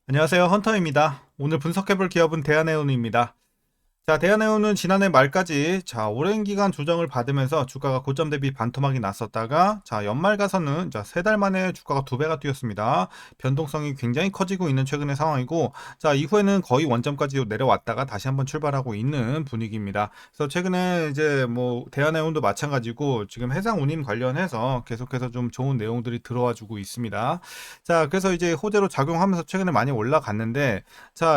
안녕하세요. 헌터입니다. 오늘 분석해볼 기업은 대한해운입니다. 자, 대한해운은 지난해 말까지 오랜 기간 조정을 받으면서 주가가 고점 대비 반토막이 났었다가 연말 가서는 세 달 만에 주가가 두 배가 뛰었습니다. 변동성이 굉장히 커지고 있는 최근의 상황이고 이후에는 거의 원점까지 내려왔다가 다시 한번 출발하고 있는 분위기입니다. 그래서 최근에 이제 뭐 대한해운도 마찬가지고 지금 해상 운임 관련해서 계속해서 좀 좋은 내용들이 들어와 주고 있습니다. 자, 그래서 이제 호재로 작용하면서 최근에 많이 올라갔는데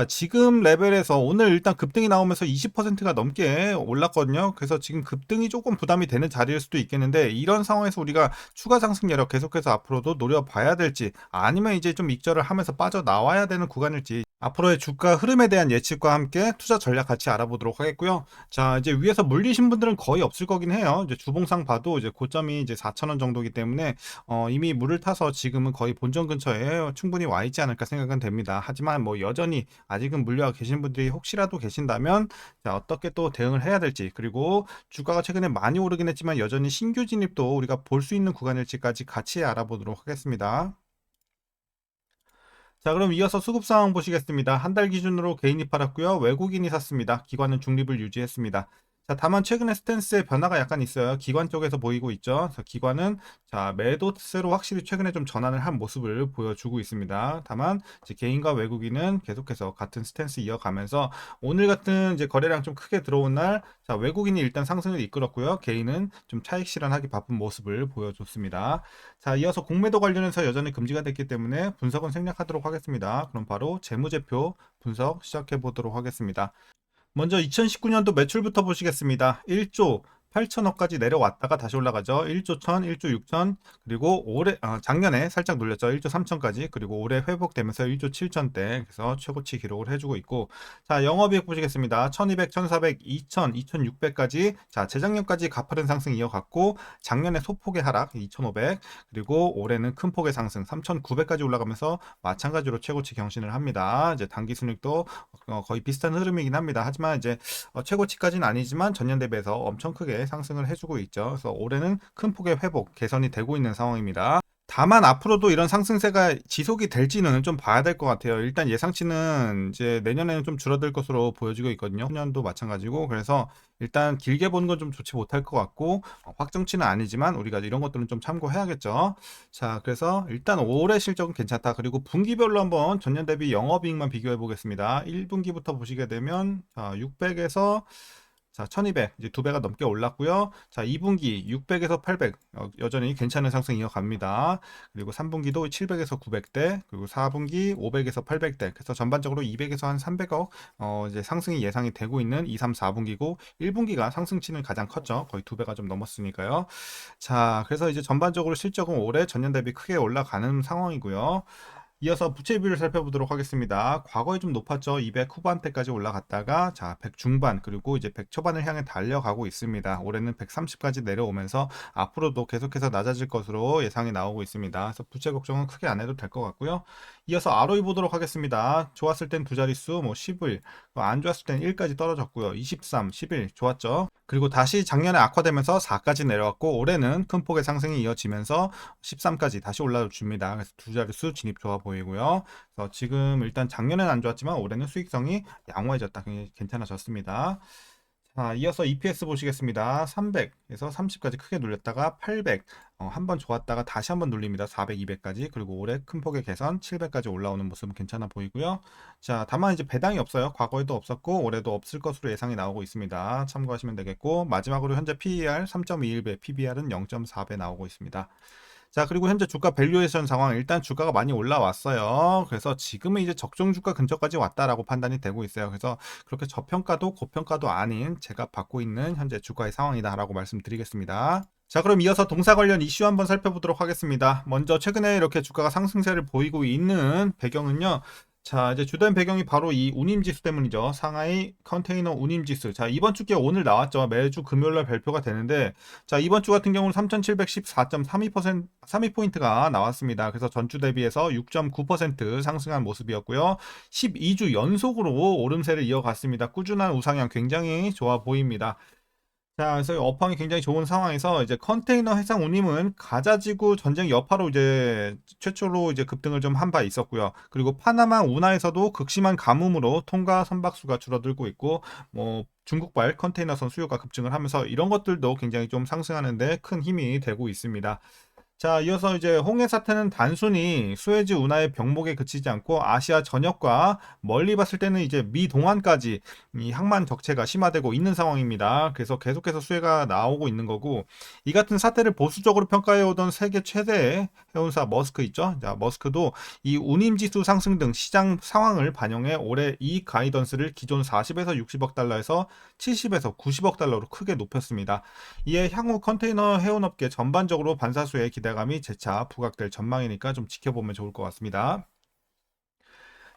지금 레벨에서 오늘 일단 급등이 나오면서 20%가 넘게 올랐거든요. 그래서 지금 급등이 조금 부담이 되는 자리일 수도 있겠는데 이런 상황에서 우리가 추가 상승 여력 계속해서 앞으로도 노려봐야 될지 아니면 이제 좀 익절을 하면서 빠져나와야 되는 구간일지 앞으로의 주가 흐름에 대한 예측과 함께 투자 전략 같이 알아보도록 하겠고요. 자, 이제 위에서 물리신 분들은 거의 없을 거긴 해요. 이제 주봉상 봐도 이제 고점이 이제 4,000원 정도이기 때문에 이미 물을 타서 지금은 거의 본전 근처에 충분히 와 있지 않을까 생각은 됩니다. 하지만 뭐 여전히 아직은 물려와 계신 분들이 혹시라도 계신다면 어떻게 또 대응을 해야 될지, 그리고 주가가 최근에 많이 오르긴 했지만 여전히 신규 진입도 우리가 볼 수 있는 구간일지까지 같이 알아보도록 하겠습니다. 자, 그럼 이어서 수급 상황 보시겠습니다. 한 달 기준으로 개인이 팔았고요. 외국인이 샀습니다. 기관은 중립을 유지했습니다. 자, 다만 최근에 스탠스의 변화가 약간 있어요. 기관 쪽에서 보이고 있죠. 그래서 기관은 매도세로 확실히 최근에 좀 전환을 한 모습을 보여주고 있습니다. 다만 이제 개인과 외국인은 계속해서 같은 스탠스 이어가면서 오늘 같은 이제 거래량 좀 크게 들어온 날 외국인이 일단 상승을 이끌었고요. 개인은 좀 차익 실현하기 바쁜 모습을 보여줬습니다. 자, 이어서 공매도 관련해서 여전히 금지가 됐기 때문에 분석은 생략하도록 하겠습니다. 그럼 바로 재무제표 분석 시작해 보도록 하겠습니다. 먼저 2019년도 매출부터 보시겠습니다. 1조 8천억까지 내려왔다가 다시 올라가죠. 1조 1 1조 6천, 그리고 작년에 살짝 눌렸죠. 1조 3천까지, 그리고 올해 회복되면서 1조 7천대, 그래서 최고치 기록을 해주고 있고, 자, 영업이익 보시겠습니다. 1200, 1400, 2000, 2600까지, 재작년까지 가파른 상승 이어갔고, 작년에 소폭의 하락 2500, 그리고 올해는 큰 폭의 상승 3900까지 올라가면서 마찬가지로 최고치 경신을 합니다. 이제 단기 순익도 거의 비슷한 흐름이긴 합니다. 하지만 이제 최고치까지는 아니지만 전년 대비해서 엄청 크게 상승을 해주고 있죠. 그래서 올해는 큰 폭의 회복, 개선이 되고 있는 상황입니다. 다만 앞으로도 이런 상승세가 지속이 될지는 좀 봐야 될 것 같아요. 일단 예상치는 이제 내년에는 좀 줄어들 것으로 보여지고 있거든요. 후년도 마찬가지고. 그래서 일단 길게 보는 건 좀 좋지 못할 것 같고, 확정치는 아니지만 우리가 이런 것들은 좀 참고해야겠죠. 자, 그래서 일단 올해 실적은 괜찮다. 그리고 분기별로 한번 전년 대비 영업이익만 비교해 보겠습니다. 1분기부터 보시게 되면 600에서 1200, 이제 두 배가 넘게 올랐고요. 자, 2분기 600에서 800, 여전히 괜찮은 상승 이어갑니다. 그리고 3분기도 700에서 900대, 그리고 4분기 500에서 800대. 그래서 전반적으로 200에서 한 300억 이제 상승이 예상이 되고 있는 2, 3, 4분기고 1분기가 상승치는 가장 컸죠. 거의 두 배가 좀 넘었으니까요. 자, 그래서 이제 전반적으로 실적은 올해 전년 대비 크게 올라가는 상황이고요. 이어서 부채 비율을 살펴보도록 하겠습니다. 과거에 좀 높았죠. 200 후반대까지 올라갔다가 100 중반, 그리고 이제 100 초반을 향해 달려가고 있습니다. 올해는 130까지 내려오면서 앞으로도 계속해서 낮아질 것으로 예상이 나오고 있습니다. 그래서 부채 걱정은 크게 안 해도 될 것 같고요. 이어서 ROE 보도록 하겠습니다. 좋았을 땐 두 자릿수, 뭐 11, 안 좋았을 땐 1까지 떨어졌고요. 23, 11 좋았죠. 그리고 다시 작년에 악화되면서 4까지 내려왔고, 올해는 큰 폭의 상승이 이어지면서 13까지 다시 올라줍니다. 그래서 두 자릿수 진입 좋아 보이고요. 그래서 지금 일단 작년엔 안 좋았지만 올해는 수익성이 양호해졌다. 굉장히 괜찮아졌습니다. 자, 이어서 EPS 보시겠습니다. 300에서 30까지 크게 눌렸다가 800, 한번 좋았다가 다시 한번 눌립니다. 400, 200까지. 그리고 올해 큰 폭의 개선 700까지 올라오는 모습은 괜찮아 보이고요. 자, 다만 이제 배당이 없어요. 과거에도 없었고 올해도 없을 것으로 예상이 나오고 있습니다. 참고하시면 되겠고, 마지막으로 현재 PER 3.21배, PBR은 0.4배 나오고 있습니다. 자, 그리고 현재 주가 밸류에이션 상황, 일단 주가가 많이 올라왔어요. 그래서 지금은 이제 적정 주가 근처까지 왔다라고 판단이 되고 있어요. 그래서 그렇게 저평가도 고평가도 아닌 제가 받고 있는 현재 주가의 상황이다라고 말씀드리겠습니다. 자, 그럼 이어서 동사 관련 이슈 한번 살펴보도록 하겠습니다. 먼저 최근에 이렇게 주가가 상승세를 보이고 있는 배경은요. 자, 이제 주된 배경이 바로 이 운임지수 때문이죠. 상하이 컨테이너 운임지수. 자, 이번 주께 오늘 나왔죠. 매주 금요일날 발표가 되는데, 자, 이번 주 같은 경우는 3,714.32%, 32포인트가 나왔습니다. 그래서 전주 대비해서 6.9% 상승한 모습이었고요. 12주 연속으로 오름세를 이어갔습니다. 꾸준한 우상향 굉장히 좋아 보입니다. 자, 그래서 업황이 굉장히 좋은 상황에서 이제 컨테이너 해상 운임은 가자지구 전쟁 여파로 이제 최초로 이제 급등을 좀 한 바 있었고요. 그리고 파나마 운하에서도 극심한 가뭄으로 통과 선박수가 줄어들고 있고, 뭐 중국발 컨테이너선 수요가 급증을 하면서 이런 것들도 굉장히 좀 상승하는데 큰 힘이 되고 있습니다. 자, 이어서 이제 홍해 사태는 단순히 수에즈 운하의 병목에 그치지 않고 아시아 전역과 멀리 봤을 때는 이제 미 동안까지 이 항만 적체가 심화되고 있는 상황입니다. 그래서 계속해서 수혜가 나오고 있는 거고, 이 같은 사태를 보수적으로 평가해 오던 세계 최대의 해운사 머스크 있죠? 자, 머스크도 이 운임 지수 상승 등 시장 상황을 반영해 올해 이익 가이던스를 기존 40에서 60억 달러에서 70에서 90억 달러로 크게 높였습니다. 이에 향후 컨테이너 해운업계 전반적으로 반사수의 기대감이 재차 부각될 전망이니까 좀 지켜보면 좋을 것 같습니다.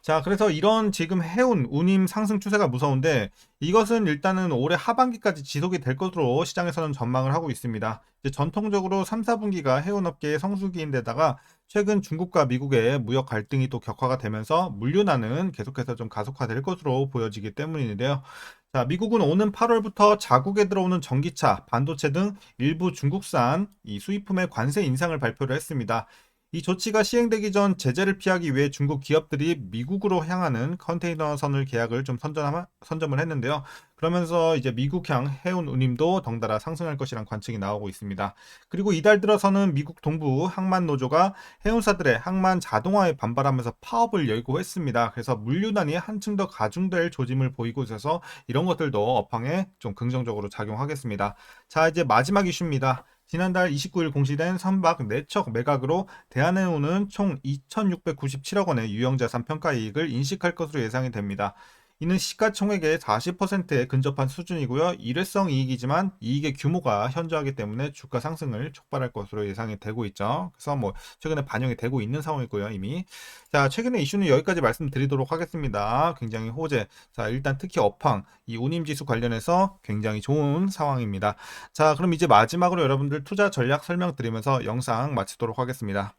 자, 그래서 이런 지금 해운 운임 상승 추세가 무서운데 이것은 일단은 올해 하반기까지 지속이 될 것으로 시장에서는 전망을 하고 있습니다. 이제 전통적으로 3, 4분기가 해운업계의 성수기인데다가 최근 중국과 미국의 무역 갈등이 또 격화가 되면서 물류난은 계속해서 좀 가속화될 것으로 보여지기 때문인데요. 자, 미국은 오는 8월부터 자국에 들어오는 전기차, 반도체 등 일부 중국산 이 수입품의 관세 인상을 발표를 했습니다. 이 조치가 시행되기 전 제재를 피하기 위해 중국 기업들이 미국으로 향하는 컨테이너선을 계약을 좀 선점을 했는데요. 그러면서 이제 미국향 해운 운임도 덩달아 상승할 것이란 관측이 나오고 있습니다. 그리고 이달 들어서는 미국 동부 항만 노조가 해운사들의 항만 자동화에 반발하면서 파업을 열고 했습니다. 그래서 물류난이 한층 더 가중될 조짐을 보이고 있어서 이런 것들도 업황에 좀 긍정적으로 작용하겠습니다. 자, 이제 마지막 이슈입니다. 지난달 29일 공시된 선박 내척 매각으로 대한해운은 총 2,697억 원의 유형자산 평가이익을 인식할 것으로 예상이 됩니다. 이는 시가총액의 40%에 근접한 수준이고요. 일회성 이익이지만 이익의 규모가 현저하기 때문에 주가 상승을 촉발할 것으로 예상이 되고 있죠. 그래서 뭐 최근에 반영이 되고 있는 상황이고요, 이미. 자, 최근의 이슈는 여기까지 말씀드리도록 하겠습니다. 굉장히 호재. 자, 일단 특히 업황, 이 운임지수 관련해서 굉장히 좋은 상황입니다. 자, 그럼 이제 마지막으로 여러분들 투자 전략 설명드리면서 영상 마치도록 하겠습니다.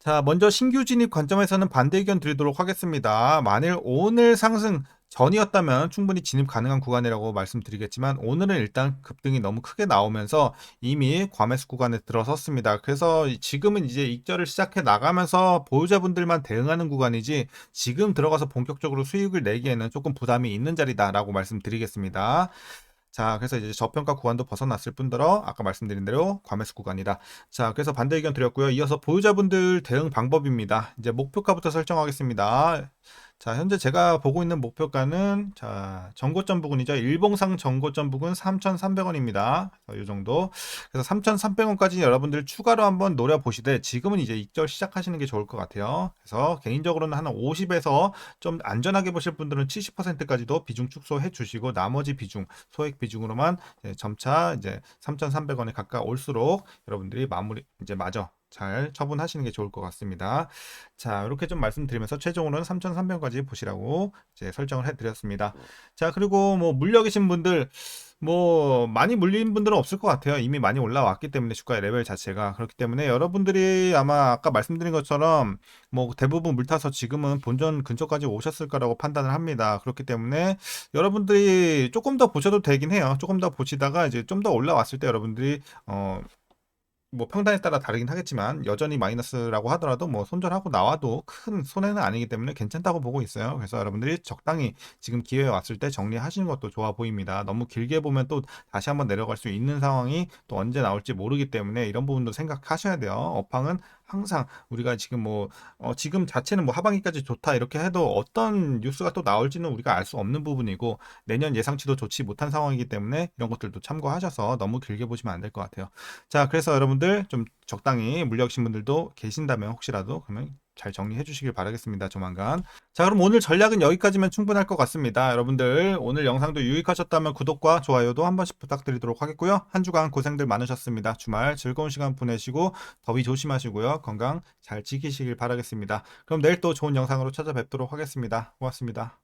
자, 먼저 신규 진입 관점에서는 반대 의견 드리도록 하겠습니다. 만일 오늘 상승 전이었다면 충분히 진입 가능한 구간이라고 말씀드리겠지만 오늘은 일단 급등이 너무 크게 나오면서 이미 과매수 구간에 들어섰습니다. 그래서 지금은 이제 익절을 시작해 나가면서 보유자분들만 대응하는 구간이지 지금 들어가서 본격적으로 수익을 내기에는 조금 부담이 있는 자리다라고 말씀드리겠습니다. 자, 그래서 이제 저평가 구간도 벗어났을 뿐더러 아까 말씀드린 대로 과매수 구간이다. 자, 그래서 반대 의견 드렸고요. 이어서 보유자분들 대응 방법입니다. 이제 목표가부터 설정하겠습니다. 자, 현재 제가 보고 있는 목표가는 자, 전고점 부근이죠. 일봉상 전고점 부근 3,300원입니다. 이 정도. 그래서 3,300원까지 여러분들 추가로 한번 노려보시되 지금은 이제 익절 시작하시는 게 좋을 것 같아요. 그래서 개인적으로는 한 50에서 좀 안전하게 보실 분들은 70%까지도 비중 축소해 주시고 나머지 비중, 소액 비중으로만 점차 이제 3,300원에 가까이 올수록 여러분들이 마무리 이제 마저 잘 처분하시는 게 좋을 것 같습니다. 자, 이렇게 좀 말씀드리면서 최종으로는 3,300원까지 보시라고 이제 설정을 해드렸습니다. 자, 그리고 뭐 물려 계신 분들 뭐 많이 물린 분들은 없을 것 같아요. 이미 많이 올라왔기 때문에 주가의 레벨 자체가 그렇기 때문에 여러분들이 아마 아까 말씀드린 것처럼 뭐 대부분 물타서 지금은 본전 근처까지 오셨을 거라고 판단을 합니다. 그렇기 때문에 여러분들이 조금 더 보셔도 되긴 해요. 조금 더 보시다가 이제 좀 더 올라왔을 때 여러분들이 뭐 평단에 따라 다르긴 하겠지만 여전히 마이너스라고 하더라도 뭐 손절하고 나와도 큰 손해는 아니기 때문에 괜찮다고 보고 있어요. 그래서 여러분들이 적당히 지금 기회에 왔을 때 정리하시는 것도 좋아 보입니다. 너무 길게 보면 또 다시 한번 내려갈 수 있는 상황이 또 언제 나올지 모르기 때문에 이런 부분도 생각하셔야 돼요. 업황은 항상 우리가 지금 뭐 지금 자체는 뭐 하반기까지 좋다 이렇게 해도 어떤 뉴스가 또 나올지는 우리가 알 수 없는 부분이고 내년 예상치도 좋지 못한 상황이기 때문에 이런 것들도 참고하셔서 너무 길게 보시면 안 될 것 같아요. 자, 그래서 여러분들 좀 적당히 물려계신 분들도 계신다면 혹시라도 그러면 잘 정리해 주시길 바라겠습니다. 조만간. 자, 그럼 오늘 전략은 여기까지면 충분할 것 같습니다. 여러분들 오늘 영상도 유익하셨다면 구독과 좋아요도 한 번씩 부탁드리도록 하겠고요. 한 주간 고생들 많으셨습니다. 주말 즐거운 시간 보내시고 더위 조심하시고요. 건강 잘 지키시길 바라겠습니다. 그럼 내일 또 좋은 영상으로 찾아뵙도록 하겠습니다. 고맙습니다.